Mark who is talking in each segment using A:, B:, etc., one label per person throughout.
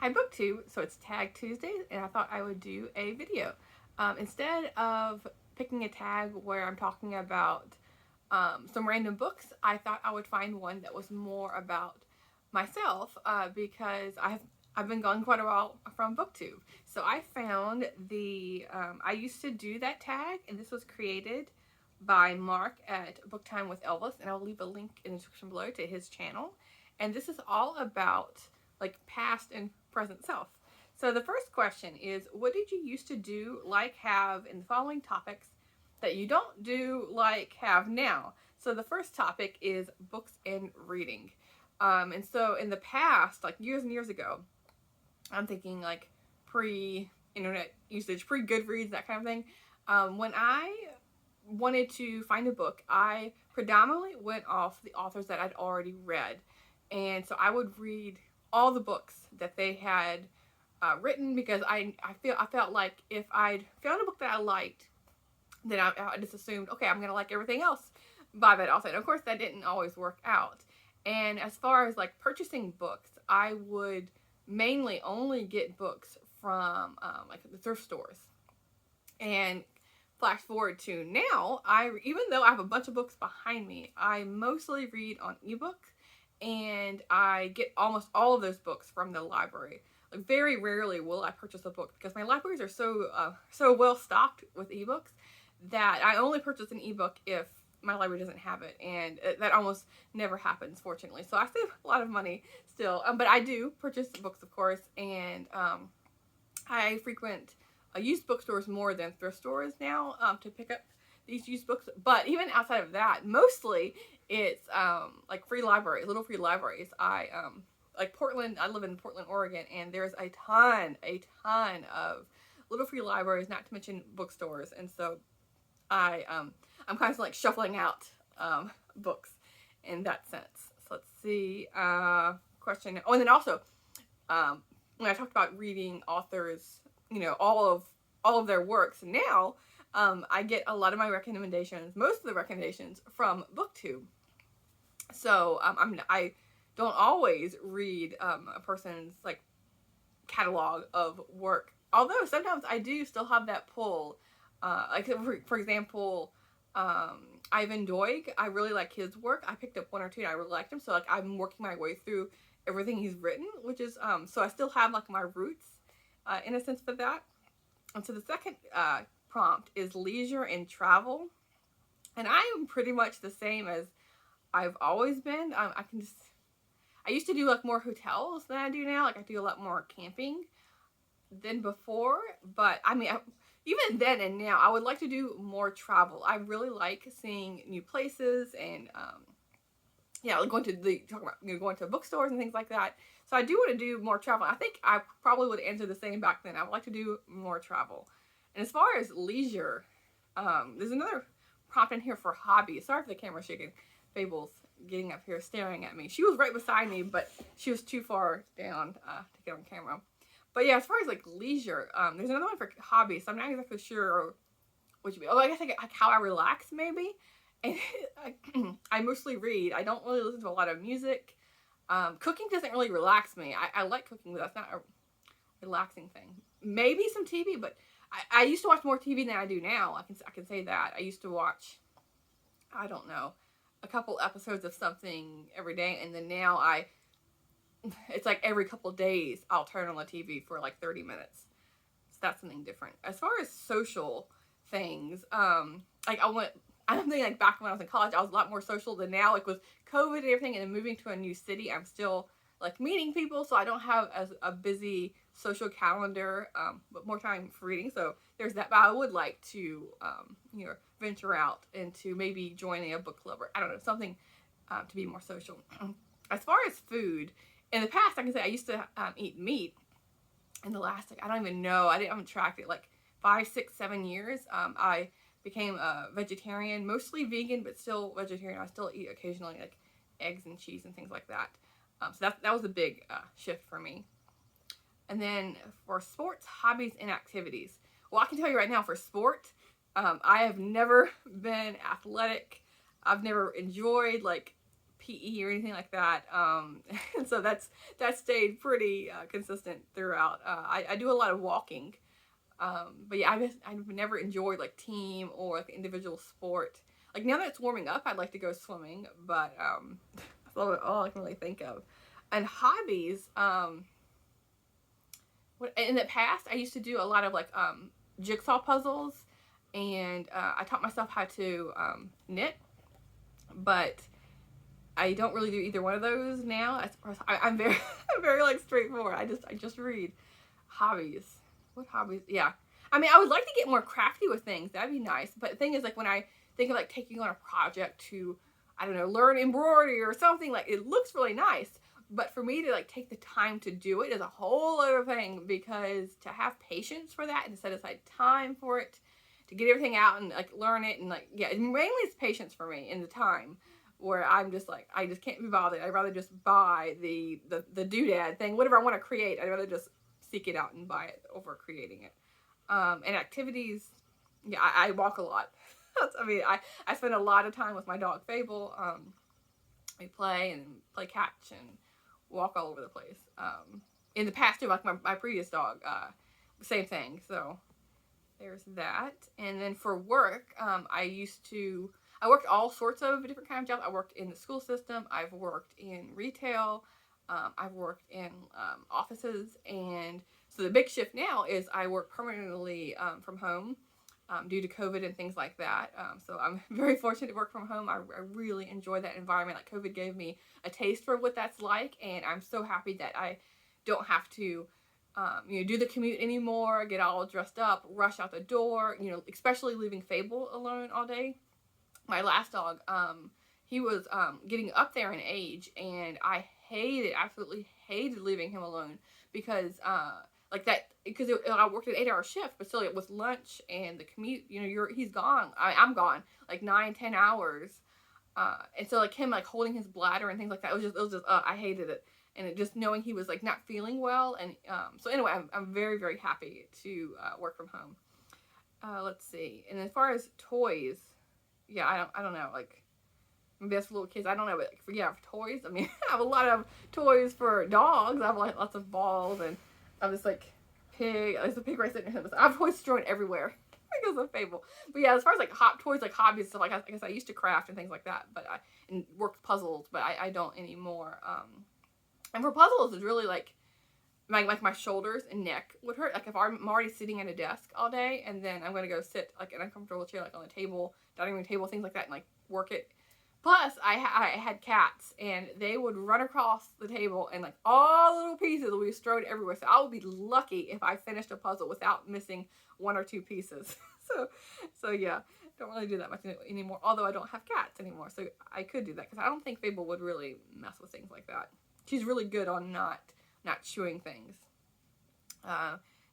A: Hi BookTube, so it's Tag Tuesdays, and I thought I would do a video. Instead of picking a tag where I'm talking about some random books, I thought I would find one that was more about myself because I've been gone quite a while from BookTube. So I found I used to do that tag, and this was created by Mark at Book Time with Elvis, and I'll leave a link in the description below to his channel. And this is all about like past and present self. So the first question is, what did you used to do, like, have in the following topics that you don't do, like, have now? So the first topic is books and reading. And so in the past, like years and years ago, I'm thinking like pre-internet usage, pre-Goodreads, that kind of thing. When I wanted to find a book, I predominantly went off the authors that I'd already read. And so I would read all the books that they had written, because I felt like if I'd found a book that I liked, then I just assumed, okay, I'm gonna like everything else by that author. And of course, that didn't always work out. And as far as like purchasing books, I would mainly only get books from like the thrift stores. And flash forward to now, even though I have a bunch of books behind me, I mostly read on ebook, and I get almost all of those books from the library. Like, very rarely will I purchase a book, because my libraries are so well stocked with ebooks that I only purchase an ebook if my library doesn't have it, and that almost never happens, fortunately. So I save a lot of money still, but I do purchase books, of course, and I frequent used bookstores more than thrift stores now to pick up these used books. But even outside of that, mostly it's like little free libraries. Like Portland, I live in Portland, Oregon, and there's a ton of little free libraries, not to mention bookstores. And so I'm constantly like shuffling out books in that sense. So let's see, question. Oh, and then also when I talked about reading authors, all of their works, now I get a lot of my recommendations, most of the recommendations, from BookTube. So I don't always read a person's like catalog of work, although sometimes I do still have that pull. Like for example, Ivan Doig, I really like his work. I picked up one or two and I really liked him, so like I'm working my way through everything he's written, which is so I still have like my roots in a sense for that. And so the second prompt is leisure and travel, and I am pretty much the same as I've always been. I used to do like more hotels than I do now. Like I do a lot more camping than before, but I mean, even then and now, I would like to do more travel. I really like seeing new places, and yeah, like going to bookstores and things like that. So I do want to do more travel. I think I probably would answer the same back then. I would like to do more travel. And as far as leisure, there's another prompt in here for hobbies. Sorry for the camera shaking. Fable's getting up here staring at me. She was right beside me, but she was too far down to get on camera. But yeah, as far as like leisure, there's another one for hobbies. So I'm not exactly sure which would be. Oh, I guess like how I relax, maybe. And I mostly read. I don't really listen to a lot of music. Cooking doesn't really relax me. I like cooking, but that's not a relaxing thing. Maybe some TV, but I used to watch more TV than I do now. I can say that. I used to watch, I don't know, a couple episodes of something every day, and then now it's like every couple of days I'll turn on the TV for like 30 minutes. So that's something different. As far as social things, like I'm thinking like back when I was in college, I was a lot more social than now. Like with COVID and everything, and then moving to a new city, I'm still like meeting people, so I don't have as a busy social calendar, but more time for reading. So there's that. But I would like to, venture out into maybe joining a book club, or I don't know, something to be more social. As far as food, in the past, I can say I used to eat meat. In the last, like, I don't even know, I haven't tracked it, like 5, 6, 7 years. I became a vegetarian, mostly vegan, but still vegetarian. I still eat occasionally like eggs and cheese and things like that. So that was a big shift for me. And then for sports, hobbies, and activities. Well, I can tell you right now, for sport, I have never been athletic. I've never enjoyed like PE or anything like that. And so that stayed pretty consistent throughout. I do a lot of walking. But yeah, I've never enjoyed like team or like individual sport. Like now that it's warming up, I'd like to go swimming, but that's all I can really think of. And hobbies, in the past, I used to do a lot of like jigsaw puzzles, and I taught myself how to knit, but I don't really do either one of those now. I'm very I'm very like straightforward. I just read. Hobbies. What hobbies? Yeah. I mean, I would like to get more crafty with things. That'd be nice. But the thing is, like, when I think of like taking on a project to, I don't know, learn embroidery or something, like, it looks really nice. But for me to like take the time to do it is a whole other thing, because to have patience for that and to set aside time for it, to get everything out and like learn it, and like, yeah, mainly it's patience for me and the time, where I'm just like, I just can't be bothered. I'd rather just buy the doodad thing, whatever I want to create. I'd rather just seek it out and buy it over creating it. And activities, yeah, I walk a lot. I mean, I spend a lot of time with my dog Fable. We play and play catch and walk all over the place. In the past too, like my previous dog, same thing. So there's that. And then for work, I worked all sorts of different kinds of jobs. I worked in the school system. I've worked in retail. I've worked in offices. And so the big shift now is I work permanently from home due to COVID and things like that. So I'm very fortunate to work from home. I really enjoy that environment. Like, COVID gave me a taste for what that's like, and I'm so happy that I don't have to do the commute anymore, get all dressed up, rush out the door, especially leaving Fable alone all day. My last dog, he was getting up there in age, and I absolutely hated leaving him alone, because I worked an 8-hour shift, but still with lunch and the commute, he's gone. I'm gone like 9-10 hours, and so like him like holding his bladder and things like that, it was just I hated it. And just knowing he was like not feeling well, and so anyway, I'm very, very happy to work from home. Let's see. And as far as toys, yeah, I don't know, like, maybe that's for little kids. I don't know, but for toys, I mean, I have a lot of toys for dogs. I have like lots of balls, and I'm just like pig. There's a pig right sitting there. I have toys thrown everywhere because of Fable. But yeah, as far as like toys, like hobbies, stuff, like I guess I used to craft and things like that, but and worked puzzles, but I don't anymore. And for puzzles, it's really like my shoulders and neck would hurt. Like if I'm already sitting at a desk all day, and then I'm gonna go sit like an uncomfortable chair, like on a table, dining room table, things like that, and like work it. Plus, I had cats, and they would run across the table, and like all little pieces would be strewed everywhere. So I would be lucky if I finished a puzzle without missing 1 or 2 pieces. so yeah, don't really do that much anymore. Although I don't have cats anymore, so I could do that, because I don't think Fable would really mess with things like that. She's really good on not chewing things.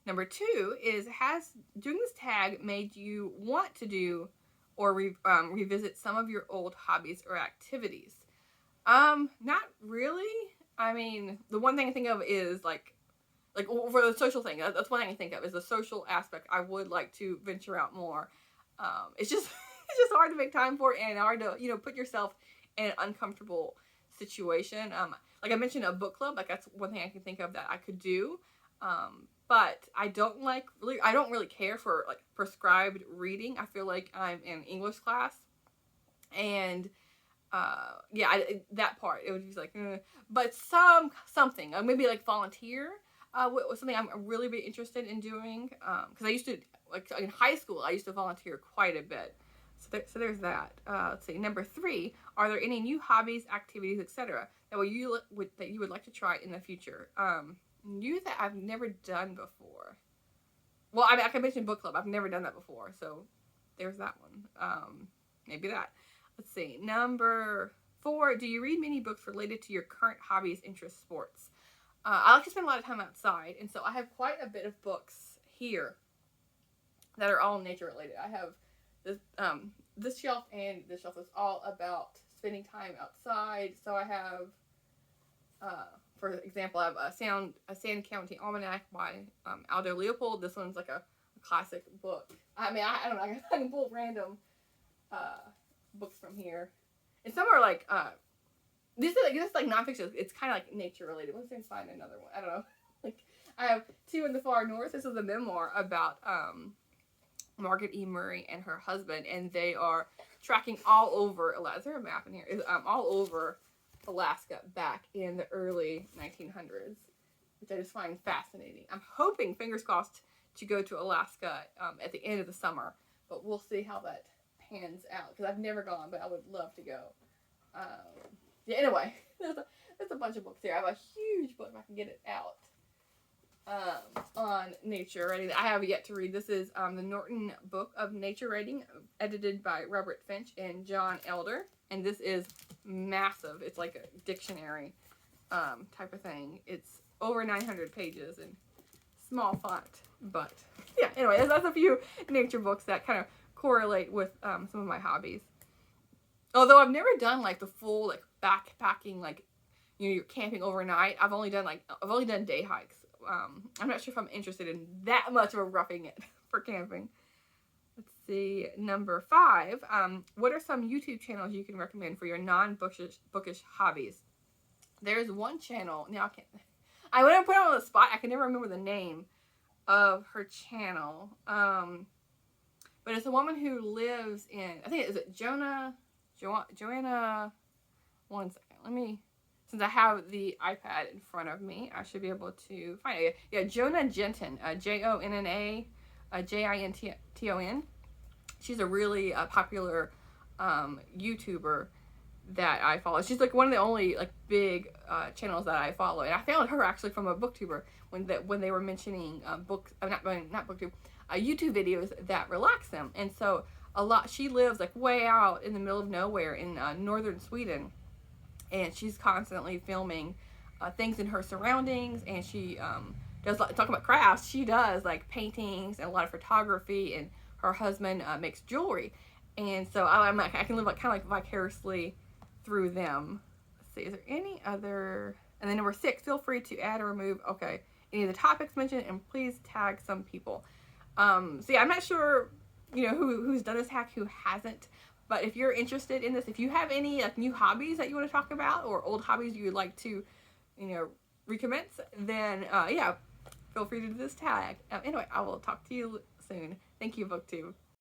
A: Number 2 is, has doing this tag made you want to do or revisit some of your old hobbies or activities? Not really. I mean, the one thing I think of is like for the social thing. That's one thing I think of, is the social aspect. I would like to venture out more. It's just hard to make time for it, and hard to put yourself in an uncomfortable situation. Like I mentioned, a book club. Like that's one thing I can think of that I could do. But I don't really care for like prescribed reading. I feel like I'm in English class, and that part, it would be like, but something, maybe like volunteer, was something I'm really be interested in doing. Because I used to, like in high school, I used to volunteer quite a bit. So there's that. Let's see. Number 3, are there any new hobbies, activities, etc. that you would like to try in the future? New that I've never done before. Well, I can mention book club. I've never done that before, so there's that one. Maybe that. Let's see. Number 4, do you read many books related to your current hobbies, interests, sports? I like to spend a lot of time outside, and so I have quite a bit of books here that are all nature related. I have this shelf, and this shelf is all about spending time outside. So I have, for example, I have a Sand County Almanac by Aldo Leopold. This one's like a classic book. I mean, I don't know, I can pull random books from here, and some are like this is like nonfiction. It's kind of like nature related. Let's see, find another one. I don't know. Like I have two in the far north. This is a memoir about Margaret E. Murray and her husband, and they are tracking all over Alaska. Is there a map in here? Is all over Alaska back in the early 1900s, which I just find fascinating. I'm hoping, fingers crossed, to go to Alaska at the end of the summer, but we'll see how that pans out because I've never gone, but I would love to go. Yeah. Anyway, there's a bunch of books here. I have a huge book if I can get it out. On nature writing. I have yet to read. This is the Norton Book of Nature Writing, edited by Robert Finch and John Elder. And this is massive. It's like a dictionary type of thing. It's over 900 pages and small font. But yeah, anyway, that's a few nature books that kind of correlate with some of my hobbies. Although I've never done like the full like backpacking, like you're camping overnight. I've only done day hikes. I'm not sure if I'm interested in that much of a roughing it for camping. Let's see, number 5. What are some YouTube channels you can recommend for your non-bookish hobbies? There's one channel. Now I want to put it on the spot. I can never remember the name of her channel. But it's a woman who lives in, I think, is it Joanna? One second. Since I have the iPad in front of me, I should be able to find it. Yeah, Jonah Jenton, Jonna Jinton. She's a really popular YouTuber that I follow. She's like one of the only like big channels that I follow, and I found her actually from a booktuber when they were mentioning YouTube videos that relax them, and so she lives like way out in the middle of nowhere in northern Sweden. And she's constantly filming things in her surroundings, and she does talk about crafts. She does like paintings and a lot of photography, and her husband makes jewelry, and so I can live like kind of like vicariously through them. Let's see, is there any other? And then number 6, feel free to add or remove any of the topics mentioned, and please tag some people. So yeah, I'm not sure who's done this hack, who hasn't. But if you're interested in this, if you have any like new hobbies that you want to talk about or old hobbies you would like to, recommence, then yeah, feel free to do this tag. Anyway, I will talk to you soon. Thank you, BookTube.